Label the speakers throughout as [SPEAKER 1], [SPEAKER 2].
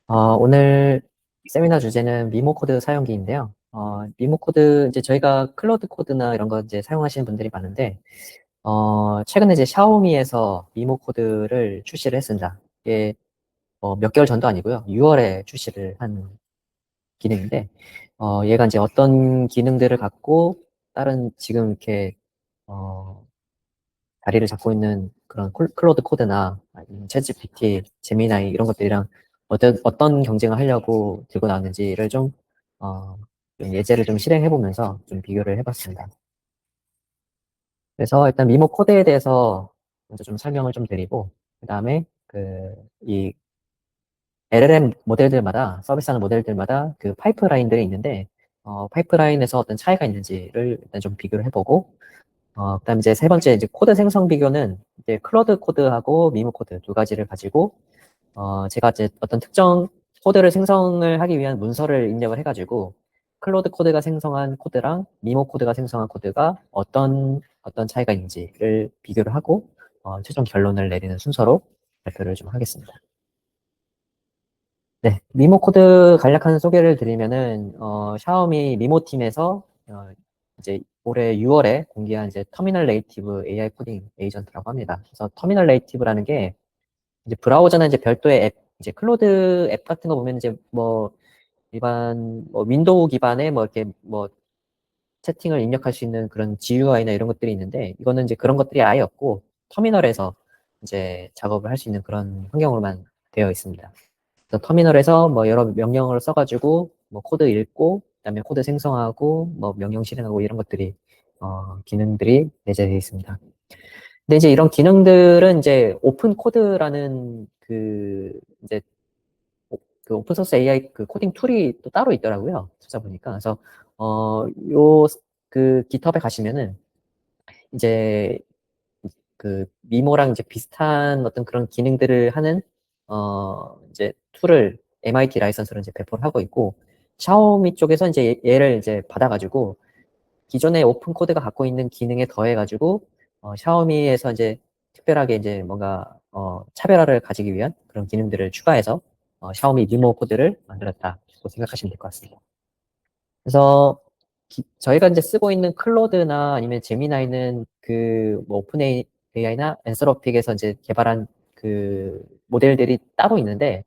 [SPEAKER 1] 오늘 세미나 주제는 미모 코드 사용기인데요. 미모 코드, 이제 저희가 클로드 코드나 이런 거 이제 사용하시는 분들이 많은데, 최근에 이제 샤오미에서 미모 코드를 출시를 했습니다. 이게 몇 개월 전도 아니고요. 6월에 출시를 한 기능인데, 얘가 이제 어떤 기능들을 갖고 다른 지금 이렇게, 어, 자리를 잡고 있는 그런 클로드 코드나 아니면 챗GPT, 제미나이 이런 것들이랑 어떤 경쟁을 하려고 들고 나왔는지를 좀 예제를 좀 실행해 보면서 좀 비교를 해봤습니다. 그래서 일단 미모 코드에 대해서 먼저 좀 설명을 좀 드리고, 그 다음에 이 LLM 모델들마다, 서비스하는 모델들마다 그 파이프라인들이 있는데, 파이프라인에서 어떤 차이가 있는지를 일단 좀 비교를 해보고, 그다음에 이제 세 번째 이제 코드 생성 비교는 이제 클로드 코드하고 미모 코드 두 가지를 가지고 제가 이제 어떤 특정 코드를 생성을 하기 위한 문서를 입력을 해가지고 클로드 코드가 생성한 코드랑 미모 코드가 생성한 코드가 어떤 차이가 있는지를 비교를 하고 최종 결론을 내리는 순서로 발표를 좀 하겠습니다. 네, 미모 코드 간략한 소개를 드리면은 샤오미 미모 팀에서 이제 올해 6월에 공개한 이제 터미널 네이티브 AI 코딩 에이전트라고 합니다. 그래서 터미널 네이티브라는 게 이제 브라우저나 이제 별도의 앱, 이제 클로드 앱 같은 거 보면 이제 뭐 일반 뭐 윈도우 기반의 뭐 이렇게 뭐 채팅을 입력할 수 있는 그런 GUI나 이런 것들이 있는데 이거는 이제 그런 것들이 아예 없고 터미널에서 이제 작업을 할 수 있는 그런 환경으로만 되어 있습니다. 그래서 터미널에서 뭐 여러 명령을 써가지고 뭐 코드 읽고 그다음에 코드 생성하고 뭐 명령 실행하고 이런 것들이 기능들이 내재되어 있습니다. 근데 이제 이런 기능들은 이제 오픈 코드라는 이제 그 오픈 소스 AI 그 코딩 툴이 또 따로 있더라고요. 찾아보니까. 그래서 요 깃허브에 가시면은 이제 그 미모랑 이제 비슷한 어떤 그런 기능들을 하는 이제 툴을 MIT 라이선스로 이제 배포를 하고 있고 샤오미 쪽에서 이제 얘를 이제 받아가지고 기존의 오픈 코드가 갖고 있는 기능에 더해가지고 샤오미에서 이제 특별하게 이제 뭔가 차별화를 가지기 위한 그런 기능들을 추가해서 샤오미 미모 코드를 만들었다고 생각하시면 될 것 같습니다. 그래서 저희가 이제 쓰고 있는 클로드나 아니면 제미나이는 그뭐 오픈 AI나 앤서로픽에서 이제 개발한 그 모델들이 따로 있는데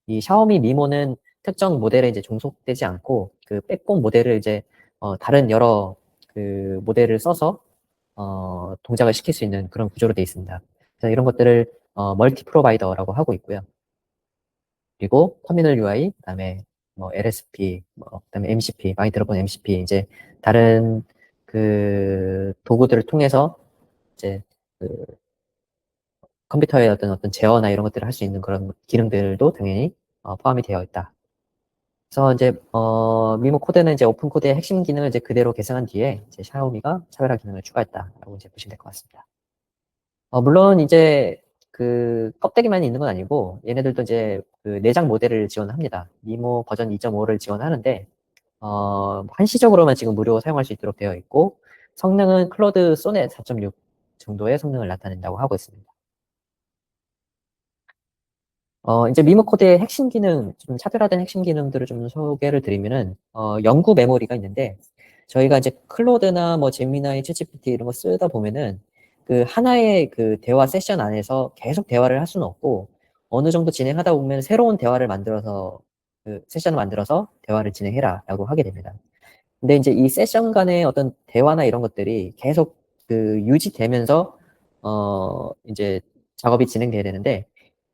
[SPEAKER 1] 이 샤오미 미모는 특정 모델에 이제 종속되지 않고 그 백본 모델을 이제 다른 여러 그 모델을 써서 동작을 시킬 수 있는 그런 구조로 되어 있습니다. 그래서 이런 것들을 멀티 프로바이더라고 하고 있고요. 그리고 터미널 UI, 그다음에 뭐 LSP, 뭐 그다음에 MCP, 많이 들어본 MCP 이제 다른 그 도구들을 통해서 이제 그 컴퓨터의 어떤 제어나 이런 것들을 할 수 있는 그런 기능들도 당연히 포함이 되어 있다. 그래서 이제 미모 코드는 이제 오픈 코드의 핵심 기능을 이제 그대로 계승한 뒤에 이제 샤오미가 차별화 기능을 추가했다라고 이제 보시면 될 것 같습니다. 물론 이제 그 껍데기만 있는 건 아니고 얘네들도 이제 그 내장 모델을 지원합니다. 미모 버전 2.5를 지원하는데 한시적으로만 지금 무료 사용할 수 있도록 되어 있고 성능은 클로드 소넷 4.6 정도의 성능을 나타낸다고 하고 있습니다. 이제 미모 코드의 핵심 기능, 좀 차별화된 핵심 기능들을 좀 소개를 드리면은, 연구 메모리가 있는데, 저희가 이제 클로드나 뭐 제미나이, 챗GPT 이런 거 쓰다 보면은, 그 하나의 그 대화 세션 안에서 계속 대화를 할 수는 없고, 어느 정도 진행하다 보면 새로운 대화를 만들어서, 그 세션을 만들어서 대화를 진행해라 라고 하게 됩니다. 근데 이제 이 세션 간의 어떤 대화나 이런 것들이 계속 그 유지되면서 이제 작업이 진행돼야 되는데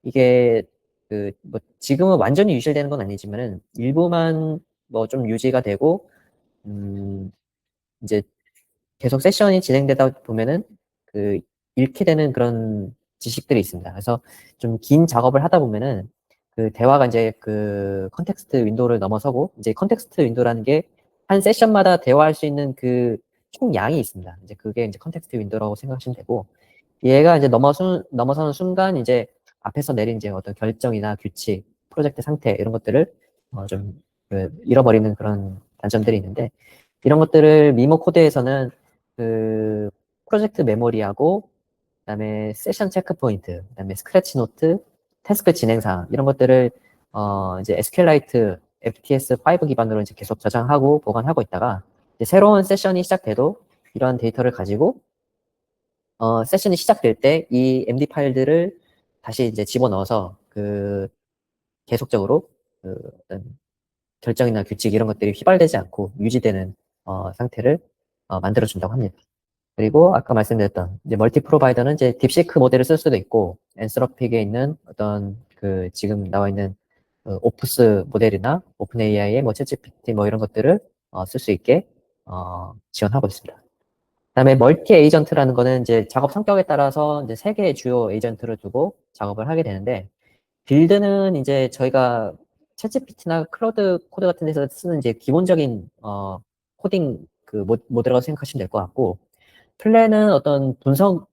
[SPEAKER 1] 이게 그 뭐 지금은 완전히 유실되는 건 아니지만은 일부만 뭐 좀 유지가 되고 음 이제 계속 세션이 진행되다 보면은 그 잃게 되는 그런 지식들이 있습니다. 그래서 좀 긴 작업을 하다 보면은 그 대화가 이제 그 컨텍스트 윈도우를 넘어서고 이제 컨텍스트 윈도우라는 게 한 세션마다 대화할 수 있는 그 총량이 있습니다. 이제 그게 이제 컨텍스트 윈도우라고 생각하시면 되고 얘가 이제 넘어서는 순간 이제 앞에서 내린 이제 어떤 결정이나 규칙, 프로젝트 상태 이런 것들을 좀그 잃어버리는 그런 단점들이 있는데 이런 것들을 미모 코드에서는 그 프로젝트 메모리하고 그다음에 세션 체크 포인트, 그다음에 스크래치 노트, 태스크 진행 사항 이런 것들을 이제 SQLite FTS5 기반으로 이제 계속 저장하고 보관하고 있다가 이제 새로운 세션이 시작돼도 이러한 데이터를 가지고 세션이 시작될 때 이 MD 파일들을 다시 이제 집어넣어서 계속적으로 어떤 결정이나 규칙 이런 것들이 휘발되지 않고 유지되는 상태를 만들어준다고 합니다. 그리고 아까 말씀드렸던 이제 멀티 프로바이더는 이제 딥시크 모델을 쓸 수도 있고 앤스로픽에 있는 어떤 지금 나와 있는 오프스 모델이나 오픈 AI의 뭐 챗GPT 뭐 이런 것들을 쓸 수 있게 지원하고 있습니다. 그다음에 멀티 에이전트라는 거는 이제 작업 성격에 따라서 이제 세 개의 주요 에이전트를 두고 작업을 하게 되는데 빌드는 이제 저희가 챗GPT나 클로드 코드 같은 데서 쓰는 이제 기본적인 코딩 모델이라고 생각하시면 될 것 같고 플랜은 어떤 분석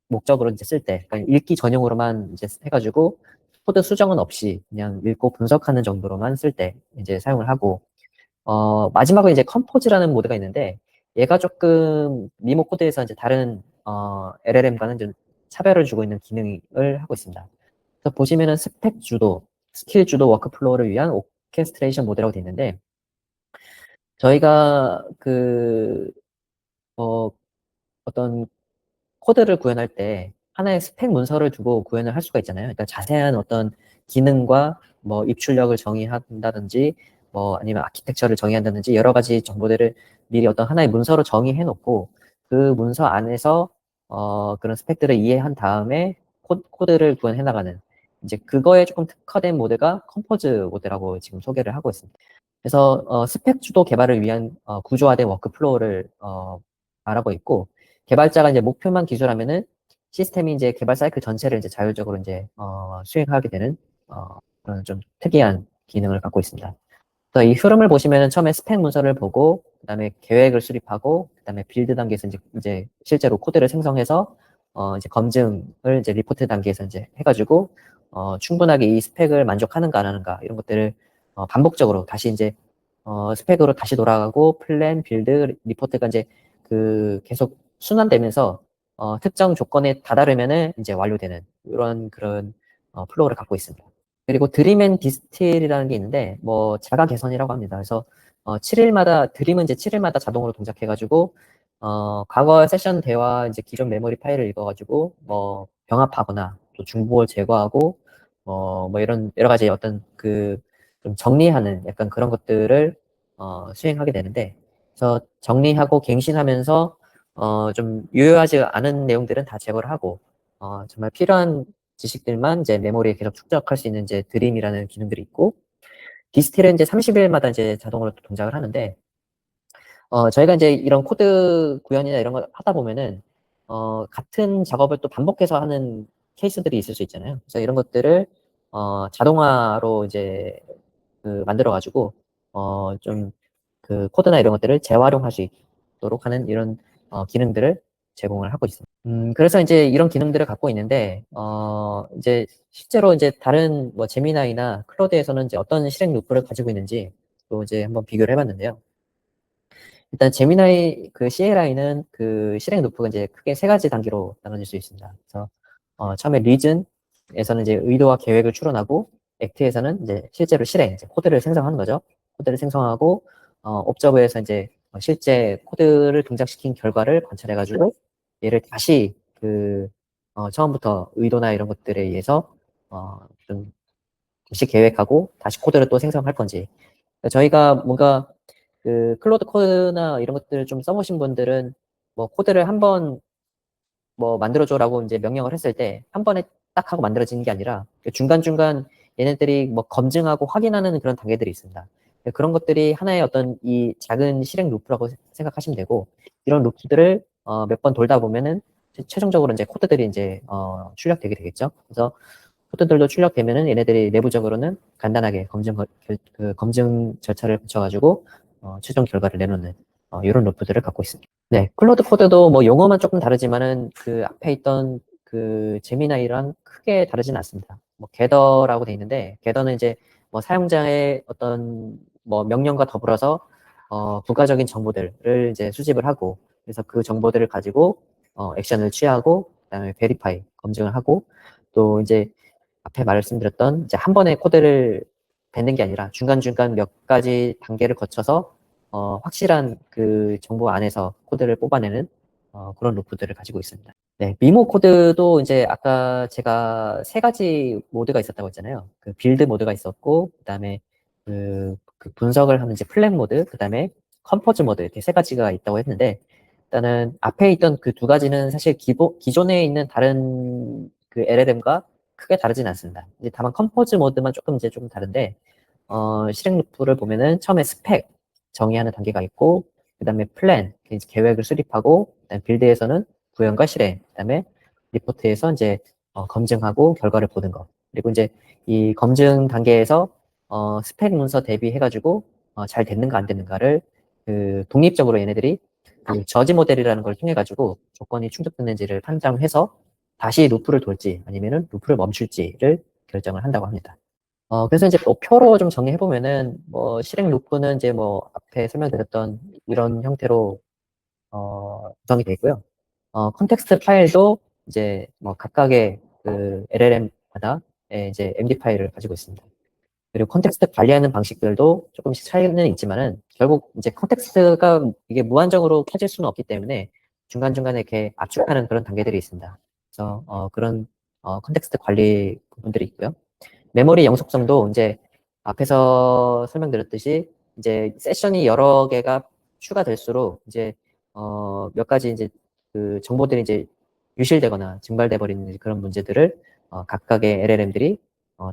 [SPEAKER 1] 목적으로 이제 쓸 때, 그러니까 읽기 전용으로만 이제 해가지고 코드 수정은 없이 그냥 읽고 분석하는 정도로만 쓸 때 이제 사용을 하고, 마지막으로 이제 컴포즈라는 모드가 있는데, 얘가 조금 미모 코드에서 이제 다른 LLM과는 좀 차별을 주고 있는 기능을 하고 있습니다. 그래서 보시면은 스펙 주도, 스킬 주도 워크플로우를 위한 오케스트레이션 모드라고 되어 있는데, 저희가 어떤 코드를 구현할 때 하나의 스펙 문서를 두고 구현을 할 수가 있잖아요. 그러니까 자세한 어떤 기능과 뭐 입출력을 정의한다든지 뭐 아니면 아키텍처를 정의한다든지 여러 가지 정보들을 미리 어떤 하나의 문서로 정의해 놓고 그 문서 안에서 그런 스펙들을 이해한 다음에 코드를 구현해 나가는 이제 그거에 조금 특화된 모드가 컴포즈 모드라고 지금 소개를 하고 있습니다. 그래서 스펙 주도 개발을 위한 구조화된 워크플로우를 말하고 있고 개발자가 이제 목표만 기술하면은 시스템이 이제 개발 사이클 전체를 이제 자율적으로 이제 수행하게 되는 그런 좀 특이한 기능을 갖고 있습니다. 그래서 이 흐름을 보시면은 처음에 스펙 문서를 보고 그다음에 계획을 수립하고 그다음에 빌드 단계에서 이제 실제로 코드를 생성해서 이제 검증을 이제 리포트 단계에서 이제 해가지고 충분하게 이 스펙을 만족하는가 안 하는가 이런 것들을 반복적으로 다시 이제 스펙으로 다시 돌아가고 플랜, 빌드, 리포트가 이제 계속 순환되면서 특정 조건에 다다르면은 이제 완료되는 이런 그런 플로우를 갖고 있습니다. 그리고 드림 앤 디스틸이라는 게 있는데 뭐 자가 개선이라고 합니다. 그래서 7일마다 드림은 이제 7일마다 자동으로 동작해가지고 과거 세션 대화 이제 기존 메모리 파일을 읽어가지고 뭐 병합하거나 또 중복을 제거하고 뭐 이런 여러 가지 어떤 좀 정리하는 약간 그런 것들을 수행하게 되는데 그래서 정리하고 갱신하면서 좀 유효하지 않은 내용들은 다 제거를 하고 정말 필요한 지식들만 이제 메모리에 계속 축적할 수 있는 이제 드림이라는 기능들이 있고 디스틸은 이제 30일마다 이제 자동으로 동작을 하는데 저희가 이제 이런 코드 구현이나 이런 걸 하다 보면은 같은 작업을 또 반복해서 하는 케이스들이 있을 수 있잖아요. 그래서 이런 것들을 자동화로 이제 만들어 가지고 좀 코드나 이런 것들을 재활용할 수 있도록 하는 이런 기능들을 제공을 하고 있습니다. 그래서 이제 이런 기능들을 갖고 있는데 이제 실제로 이제 다른 뭐 제미나이나 클로드에서는 이제 어떤 실행 루프를 가지고 있는지 또 이제 한번 비교를 해봤는데요. 일단 제미나이 CLI는 실행 루프가 이제 크게 세 가지 단계로 나눠질 수 있습니다. 그래서 처음에 리즌에서는 이제 의도와 계획을 추론하고 액트에서는 이제 실제로 실행, 이제 코드를 생성하는 거죠. 코드를 생성하고 옵저버에서 이제 실제 코드를 동작시킨 결과를 관찰해가지고 얘를 다시 처음부터 의도나 이런 것들에 의해서 좀 다시 계획하고 다시 코드를 또 생성할 건지. 저희가 뭔가 클로드 코드나 이런 것들을 좀 써보신 분들은 뭐 코드를 한번 뭐 만들어줘라고 이제 명령을 했을 때 한 번에 딱 하고 만들어지는 게 아니라 중간중간 얘네들이 뭐 검증하고 확인하는 그런 단계들이 있습니다. 그런 것들이 하나의 어떤 이 작은 실행 루프라고 생각하시면 되고 이런 루프들을 몇 번 돌다 보면은 최종적으로 이제 코드들이 이제 출력되게 되겠죠. 그래서 코드들도 출력되면은 얘네들이 내부적으로는 간단하게 검증 절차를 거쳐가지고 최종 결과를 내놓는 이런 루프들을 갖고 있습니다. 네, 클로드 코드도 뭐 용어만 조금 다르지만은 앞에 있던 제미나이랑 크게 다르진 않습니다. 뭐 게더라고 돼 있는데 게더는 이제 뭐 사용자의 어떤 뭐 명령과 더불어서 부가적인 정보들을 이제 수집을 하고 그래서 그 정보들을 가지고 액션을 취하고 그다음에 베리파이 검증을 하고 또 이제 앞에 말씀드렸던 이제 한 번에 코드를 뱉는 게 아니라 중간중간 몇 가지 단계를 거쳐서 확실한 그 정보 안에서 코드를 뽑아내는 그런 루프들을 가지고 있습니다. 네, 미모 코드도 이제 아까 제가 세 가지 모드가 있었다고 했잖아요. 그 빌드 모드가 있었고, 그 다음에 그 분석을 하는 이제 플랫 모드, 그 다음에 컴포즈 모드 이렇게 세 가지가 있다고 했는데, 일단은 앞에 있던 그 두 가지는 사실 기존에 있는 다른 그 LLM과 크게 다르진 않습니다. 이제 다만 컴포즈 모드만 조금 이제 조금 다른데, 실행 루프를 보면은 처음에 스펙 정의하는 단계가 있고, 그 다음에 플랜, 계획을 수립하고, 그다음에 빌드에서는 구현과 실행, 그다음에 리포트에서 이제 검증하고 결과를 보는 거. 그리고 이제 이 검증 단계에서 스펙 문서 대비해가지고 잘 됐는가 안 됐는가를 그 독립적으로 얘네들이 그 저지 모델이라는 걸 통해 가지고 조건이 충족됐는지를 판단해서 다시 루프를 돌지 아니면은 루프를 멈출지를 결정을 한다고 합니다. 그래서 이제 또 표로 좀 정리해보면은, 뭐, 실행 루프는 이제 뭐, 앞에 설명드렸던 이런 형태로, 구성이 되어 있고요. 컨텍스트 파일도 이제 뭐, 각각의 그 LLM마다 이제 MD 파일을 가지고 있습니다. 그리고 컨텍스트 관리하는 방식들도 조금씩 차이는 있지만은, 결국 이제 컨텍스트가 이게 무한적으로 켜질 수는 없기 때문에 중간중간에 이렇게 압축하는 그런 단계들이 있습니다. 그래서, 그런, 컨텍스트 관리 부분들이 있고요. 메모리 영속성도 이제 앞에서 설명드렸듯이 이제 세션이 여러 개가 추가될수록 이제 몇 가지 이제 그 정보들이 이제 유실되거나 증발돼 버리는 그런 문제들을 각각의 LLM들이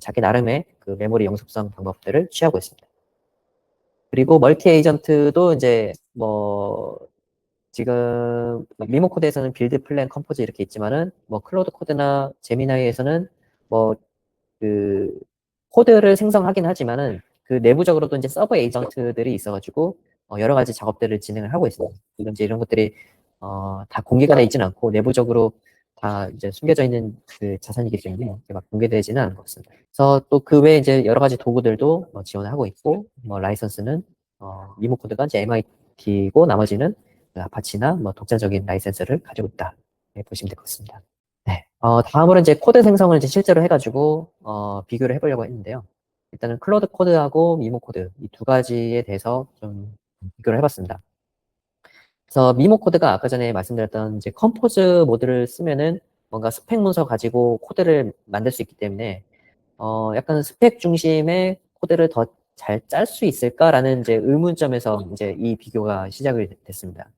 [SPEAKER 1] 자기 나름의 그 메모리 영속성 방법들을 취하고 있습니다. 그리고 멀티 에이전트도 이제 뭐 지금 미모 코드에서는 빌드, 플랜, 컴포즈 이렇게 있지만은 뭐 클로드 코드나 제미나이에서는 뭐 그 코드를 생성하긴 하지만은 그 내부적으로도 이제 서버 에이전트들이 있어가지고 여러 가지 작업들을 진행을 하고 있습니다. 이런 이제 이런 것들이 다 공개가 되어 있지는 않고 내부적으로 다 이제 숨겨져 있는 그 자산이기 때문에 막 공개되지는 않은 것 같습니다. 그래서 또 그 외에 이제 여러 가지 도구들도 지원을 하고 있고 뭐 라이선스는 미모 코드가 이제 MIT고 나머지는 그 아파치나 뭐 독자적인 라이센스를 가지고 있다. 이렇게 보시면 될 것 같습니다. 네. 다음으로 이제 코드 생성을 이제 실제로 해가지고, 비교를 해보려고 했는데요. 일단은 클로드 코드하고 미모 코드, 이 두 가지에 대해서 좀 비교를 해봤습니다. 그래서 미모 코드가 아까 전에 말씀드렸던 이제 컴포즈 모드를 쓰면은 뭔가 스펙 문서 가지고 코드를 만들 수 있기 때문에, 약간 스펙 중심의 코드를 더 잘 짤 수 있을까라는 이제 의문점에서 이제 이 비교가 시작이 됐습니다.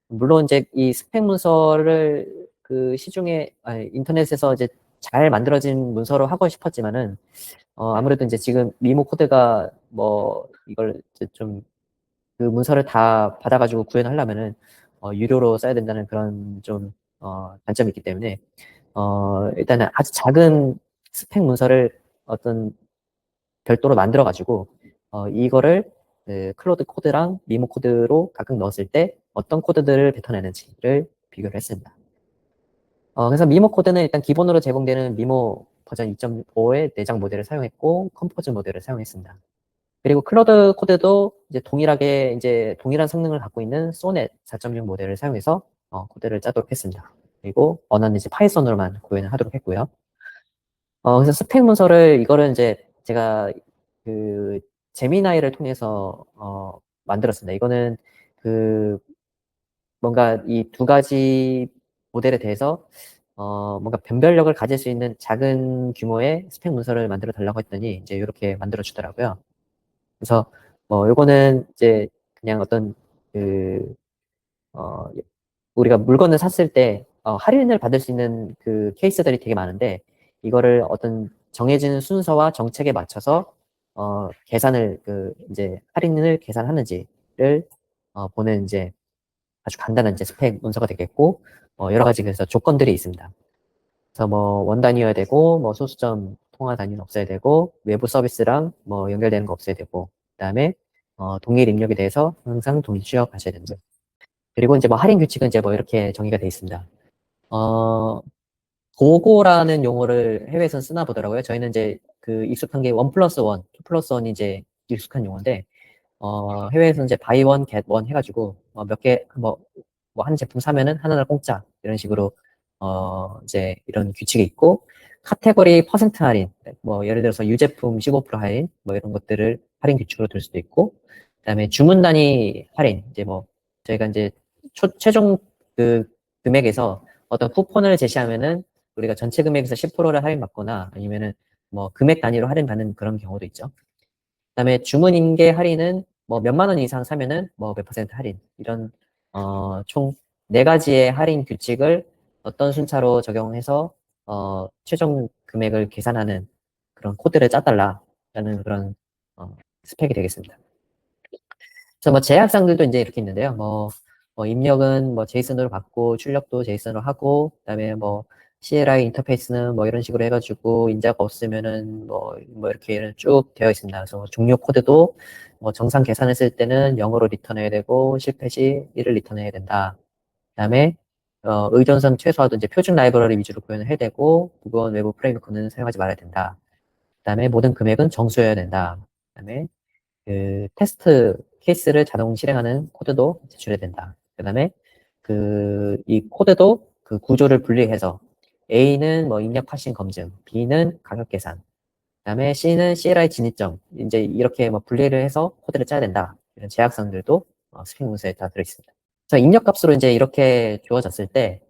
[SPEAKER 1] 물론 이제 이 스펙 문서를 그 시중에 인터넷에서 이제 잘 만들어진 문서로 하고 싶었지만은 아무래도 이제 지금 미모 코드가 뭐 이걸 이제 좀 그 문서를 다 받아가지고 구현하려면은 유료로 써야 된다는 그런 좀 단점이 있기 때문에 일단은 아주 작은 스펙 문서를 어떤 별도로 만들어가지고 이거를 그 클로드 코드랑 미모 코드로 각각 넣었을 때 어떤 코드들을 뱉어내는지를 비교를 했습니다. 그래서 미모 코드는 일단 기본으로 제공되는 미모 버전 2.5의 내장 모델을 사용했고 컴포즈 모델을 사용했습니다. 그리고 클로드 코드도 이제 동일하게 이제 동일한 성능을 갖고 있는 소넷 4.6 모델을 사용해서 코드를 짜도록 했습니다. 그리고 언어는 이제 파이썬으로만 구현을 하도록 했고요. 그래서 스펙 문서를 이거를 이제 제가 그 제미나이를 통해서 만들었습니다. 이거는 그 뭔가 이 두 가지 모델에 대해서 뭔가 변별력을 가질 수 있는 작은 규모의 스펙 문서를 만들어 달라고 했더니 이제 이렇게 만들어 주더라고요. 그래서 뭐 요거는 이제 그냥 어떤 그 우리가 물건을 샀을 때 할인을 받을 수 있는 그 케이스들이 되게 많은데 이거를 어떤 정해진 순서와 정책에 맞춰서 계산을 그 이제 할인을 계산하는지를 보는 이제 아주 간단한 이제 스펙 문서가 되겠고 여러 가지 그래서 조건들이 있습니다. 그래서 뭐 원 단위여야 되고 뭐 소수점 통화 단위는 없어야 되고 외부 서비스랑 뭐 연결되는 거 없어야 되고 그다음에 동일 입력에 대해서 항상 동일 취업하셔야 된다. 그리고 이제 뭐 할인 규칙은 이제 뭐 이렇게 정의가 되어 있습니다. 어, 고고라는 용어를 해외에서는 쓰나 보더라고요. 저희는 이제 그 익숙한 게 원 플러스 원, 투 플러스 원이 이제 익숙한 용어인데, 해외에서는 이제 바이 원, 겟 원 해가지고, 몇 개, 뭐 한 제품 사면은 하나를 공짜, 이런 식으로, 이제 이런 규칙이 있고, 카테고리 퍼센트 할인, 뭐 예를 들어서 유제품 15% 할인, 뭐 이런 것들을 할인 규칙으로 들 수도 있고, 그다음에 주문 단위 할인, 이제 뭐 저희가 이제 최종 그 금액에서 어떤 쿠폰을 제시하면은 우리가 전체 금액에서 10%를 할인받거나 아니면은 뭐 금액 단위로 할인받는 그런 경우도 있죠. 그다음에 주문 인계 할인은 뭐 몇만 원 이상 사면은 뭐 몇 퍼센트 할인, 이런 총 네 가지의 할인 규칙을 어떤 순차로 적용해서 최종 금액을 계산하는 그런 코드를 짜달라라는 그런 스펙이 되겠습니다. 그래서 뭐 제약사항들도 이제 이렇게 있는데요. 뭐 입력은 뭐 제이슨으로 받고 출력도 제이슨으로 하고, 그다음에 뭐 CLI 인터페이스는 뭐 이런 식으로 해가지고 인자가 없으면은 뭐 이렇게 쭉 되어 있습니다. 그래서 뭐 종료 코드도 뭐 정상 계산했을 때는 0으로 리턴해야 되고 실패 시 1을 리턴해야 된다. 그다음에 의존성 최소화도 이제 표준 라이브러리 위주로 구현을 해야 되고, 무거운 외부 프레임워크는 사용하지 말아야 된다. 그다음에 모든 금액은 정수여야 된다. 그다음에 그 테스트 케이스를 자동 실행하는 코드도 제출해야 된다. 그 다음에 이 코드도 그 구조를 분리해서 A는 뭐 입력 파싱 검증, B는 가격 계산, 그 다음에 C는 CLI 진입점, 이제 이렇게 뭐 분리를 해서 코드를 짜야 된다. 이런 제약사항들도 스펙 문서에 다 들어있습니다. 그래서 입력값으로 이제 이렇게 주어졌을 때,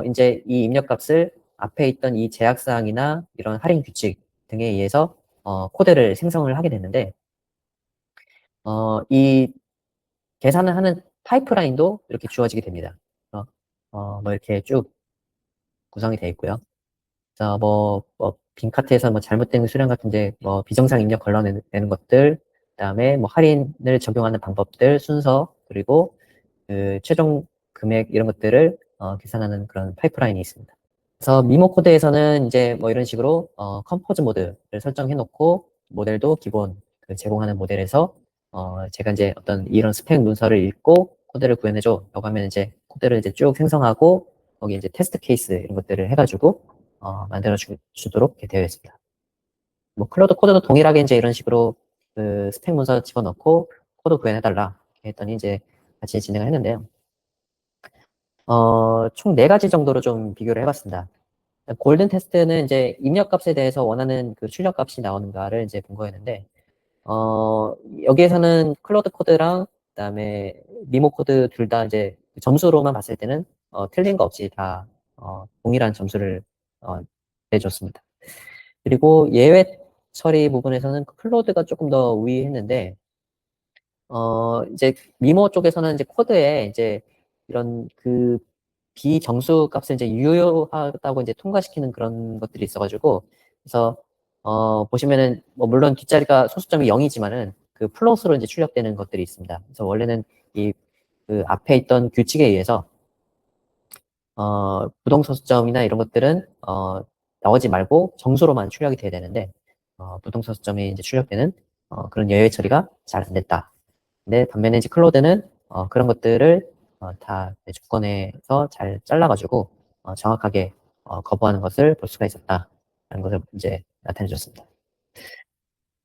[SPEAKER 1] 이제 이 입력값을 앞에 있던 이 제약사항이나 이런 할인 규칙 등에 의해서 코드를 생성을 하게 되는데, 이 계산을 하는 파이프라인도 이렇게 주어지게 됩니다. 뭐 이렇게 쭉 구성이 되어 있고요. 자, 빈카트에서 뭐 잘못된 수량 같은 이제 뭐 비정상 입력 걸러내는 것들, 그다음에 뭐 할인을 적용하는 방법들, 순서, 그리고 그 최종 금액 이런 것들을 계산하는 그런 파이프라인이 있습니다. 그래서 미모 코드에서는 이제 뭐 이런 식으로 컴포즈 모드를 설정해 놓고, 모델도 기본 그 제공하는 모델에서 제가 이제 어떤 이런 스펙 문서를 읽고 코드를 구현해줘 라고 하면 이제 코드를 이제 쭉 생성하고, 거기 이제 테스트 케이스 이런 것들을 해가지고 만들어 주도록 이렇게 되어 있습니다. 뭐 클로드 코드도 동일하게 이제 이런 식으로 그 스펙 문서 집어넣고 코드 구현해달라 이렇게 했더니 이제 같이 진행을 했는데요. 총 네 가지 정도로 좀 비교를 해봤습니다. 골든 테스트는 이제 입력값에 대해서 원하는 그 출력값이 나오는가를 이제 본 거였는데, 여기에서는 클로드 코드랑 그다음에 미모 코드 둘 다 이제 점수로만 봤을 때는 틀린 거 없이 다 동일한 점수를 내줬습니다. 그리고 예외 처리 부분에서는 클로드가 조금 더 우위했는데, 이제 미모 쪽에서는 이제 코드에 이제 이런 그 비정수 값을 이제 유효하다고 이제 통과시키는 그런 것들이 있어가지고, 그래서 보시면은 뭐 물론 뒷자리가 소수점이 0이지만은 그 플롯으로 이제 출력되는 것들이 있습니다. 그래서 원래는 이 그 앞에 있던 규칙에 의해서 부동소수점이나 이런 것들은 나오지 말고 정수로만 출력이 돼야 되는데, 부동소수점이 이제 출력되는 그런 예외 처리가 잘 안 됐다. 근데 반면에 이제 클로드는 그런 것들을 다 조건에서 잘 잘라가지고 정확하게 거부하는 것을 볼 수가 있었다라는 것을 이제 나타내 줬습니다.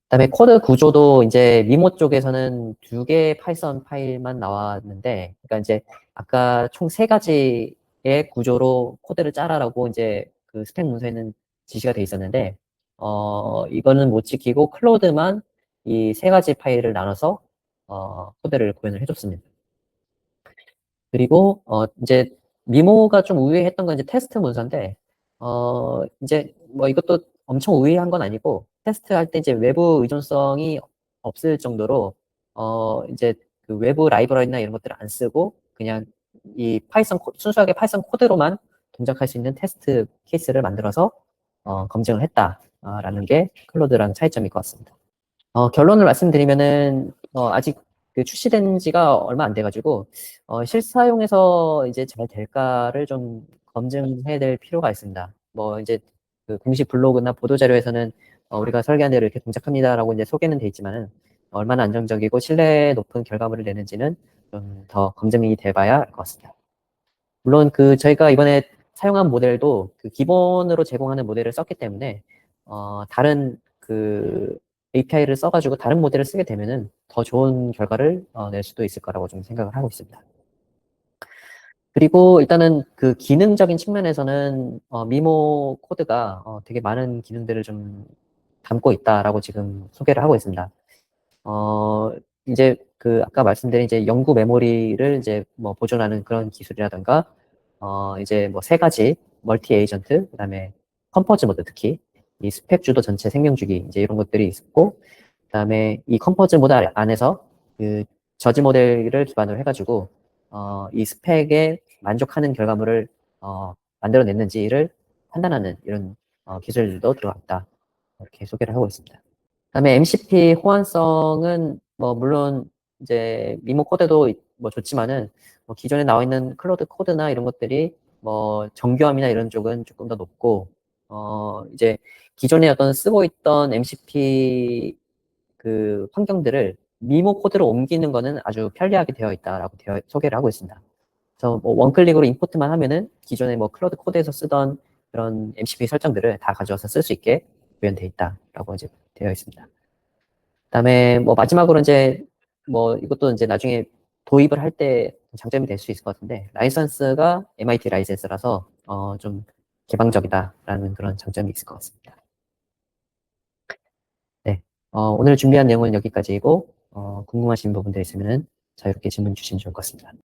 [SPEAKER 1] 그다음에 코드 구조도 이제 미모 쪽에서는 두 개의 파이썬 파일만 나왔는데, 그러니까 이제 아까 총 세 가지의 구조로 코드를 짜라라고 이제 그 스펙 문서에는 지시가 돼 있었는데, 이거는 못 지키고 클로드만 이 세 가지 파일을 나눠서 코드를 구현을 해줬습니다. 그리고 이제 미모가 좀 우회했던 건 이제 테스트 문서인데, 이제 뭐 이것도 엄청 우회한 건 아니고, 테스트할 때 이제 외부 의존성이 없을 정도로 이제 그 외부 라이브러리나 이런 것들을 안 쓰고 그냥 이 순수하게 파이썬 코드로만 동작할 수 있는 테스트 케이스를 만들어서 검증을 했다라는 게 클로드랑 차이점일 것 같습니다. 결론을 말씀드리면은, 아직 그 출시된 지가 얼마 안 돼가지고, 실사용에서 이제 잘 될까를 좀 검증해야 될 필요가 있습니다. 뭐, 이제 그 공식 블로그나 보도자료에서는 우리가 설계한 대로 이렇게 동작합니다라고 이제 소개는 돼 있지만은, 얼마나 안정적이고 신뢰 높은 결과물을 내는지는 좀 더 검증이 돼봐야 할 것 같습니다. 물론 저희가 이번에 사용한 모델도 그 기본으로 제공하는 모델을 썼기 때문에 다른 그 API를 써가지고 다른 모델을 쓰게 되면은 더 좋은 결과를 낼 수도 있을 거라고 좀 생각을 하고 있습니다. 그리고 일단은 그 기능적인 측면에서는 미모 코드가 되게 많은 기능들을 좀 담고 있다라고 지금 소개를 하고 있습니다. 어, 이제 그 아까 말씀드린 이제 영구 메모리를 이제 뭐 보존하는 그런 기술이라든가 이제 뭐 세 가지 멀티 에이전트, 그다음에 컴포즈 모드, 특히 이 스펙 주도 전체 생명 주기 이제 이런 것들이 있고, 그다음에 이 컴포즈 모드 안에서 그 저지 모델을 기반으로 해가지고 이 스펙에 만족하는 결과물을 만들어냈는지를 판단하는 이런 기술도 들어갔다, 이렇게 소개를 하고 있습니다. 그다음에 MCP 호환성은 뭐 물론 이제 미모 코드도 뭐 좋지만은 뭐 기존에 나와 있는 클로드 코드나 이런 것들이 뭐 정교함이나 이런 쪽은 조금 더 높고, 이제 기존에 어떤 쓰고 있던 MCP 그 환경들을 미모 코드로 옮기는 거는 아주 편리하게 되어 있다라고 소개를 하고 있습니다. 그래서 뭐 원클릭으로 임포트만 하면은 기존에 뭐 클로드 코드에서 쓰던 그런 MCP 설정들을 다 가져와서 쓸 수 있게 구현되어 있다라고 이제 되어 있습니다. 그다음에 뭐 마지막으로 이제 뭐 이것도 이제 나중에 도입을 할 때 장점이 될 수 있을 것 같은데, 라이선스가 MIT 라이센스라서 좀 개방적이다라는 그런 장점이 있을 것 같습니다. 네, 오늘 준비한 내용은 여기까지이고 궁금하신 부분들 있으면 자유롭게 질문 주시면 좋을 것 같습니다.